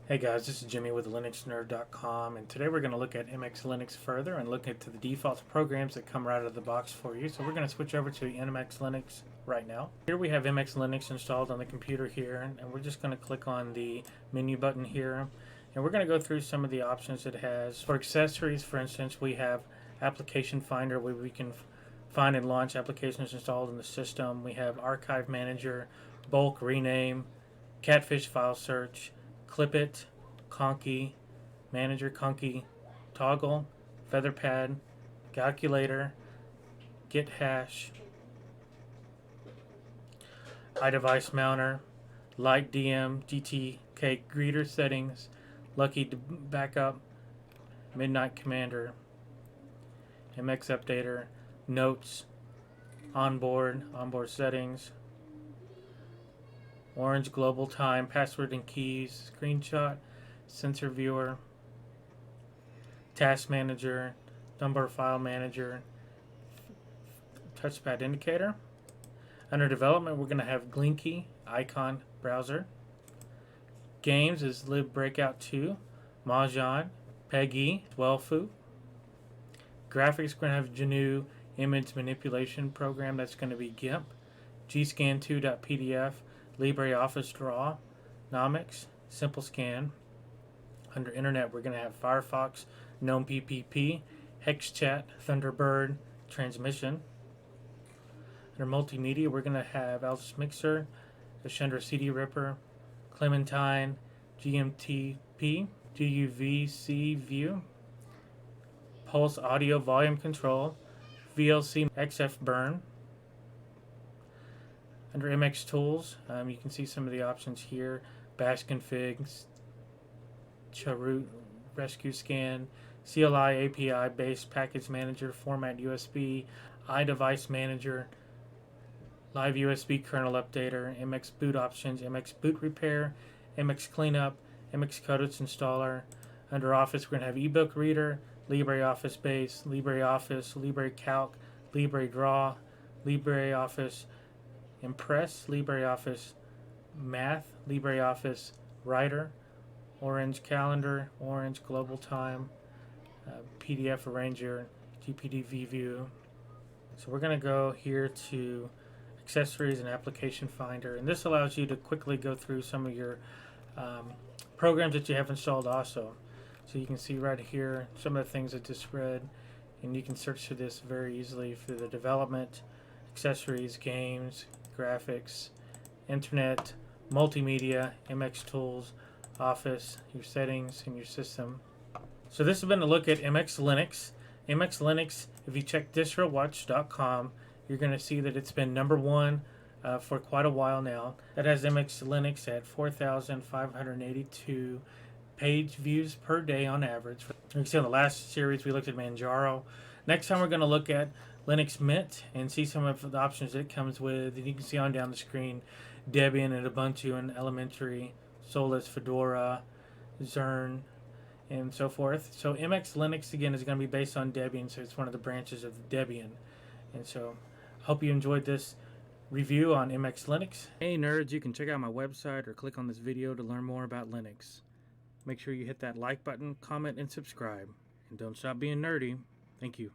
Hey guys, this is Jimmy with LinuxNerd.com, and today we're going to look at MX Linux further and look at the default programs that come right out of the box for you. So we're going to switch over to MX Linux right now. Here we have MX Linux installed on the computer here, and we're just going to click on the menu button here, and we're going to go through some of the options it has. For accessories, for instance, we have Application Finder, where we can find and launch applications installed in the system. We have Archive Manager, Bulk Rename, Catfish File Search, Clipit, Conky, Manager Conky, Toggle, Featherpad, Calculator, Git Hash, iDevice Mounter, Light DM, GTK Greeter Settings, Lucky Backup, Midnight Commander, MX Updater, Notes, Onboard Settings, Orange Global Time, Password and Keys, Screenshot, Sensor Viewer, Task Manager, Number File Manager, Touchpad Indicator. Under Development, we're going to have Glinky, Icon Browser. Games is LibBreakout 2, Mahjong, Peggy, Dwellfu. Graphics, we're going to have GNU Image Manipulation Program, that's going to be GIMP, GScan2.pdf, LibreOffice Draw, Nomics, Simple Scan. Under Internet, we're going to have Firefox, GNOME PPP, HexChat, Thunderbird, Transmission. Under Multimedia, we're going to have Alice Mixer, Ascender CD Ripper, Clementine, GMTP, GUVC View, Pulse Audio Volume Control, VLC XF Burn. Under MX Tools, you can see some of the options here: Bash Configs, Charoot, Rescue Scan, CLI API Based Package Manager, Format USB, iDevice Manager, Live USB Kernel Updater, MX Boot Options, MX Boot Repair, MX Cleanup, MX Codec Installer. Under Office, we're going to have eBook Reader, LibreOffice Base, LibreOffice, LibreCalc, LibreDraw, LibreOffice Impress, LibreOffice Math, LibreOffice Writer, Orange Calendar, Orange Global Time, PDF Arranger, GPDV View. So we're going to go here to Accessories and Application Finder, and this allows you to quickly go through some of your programs that you have installed also. So you can see right here some of the things I just read, and you can search for this very easily for the development, accessories, games, graphics, internet, multimedia, MX Tools, Office, your settings, and your system. So this has been a look at MX Linux. MX Linux, if you check distrowatch.com, you're going to see that it's been #1 for quite a while now. That has MX Linux at 4,582 page views per day on average. You can see on the last series we looked at Manjaro. Next time we're going to look at Linux Mint and see some of the options it comes with. And you can see on down the screen Debian and Ubuntu and Elementary, Solus, Fedora, Zern, and so forth. So MX Linux again is going to be based on Debian, so it's one of the branches of Debian. And so I hope you enjoyed this review on MX Linux. Hey nerds, you can check out my website or click on this video to learn more about Linux. Make sure you hit that like button, comment, and subscribe. And don't stop being nerdy. Thank you.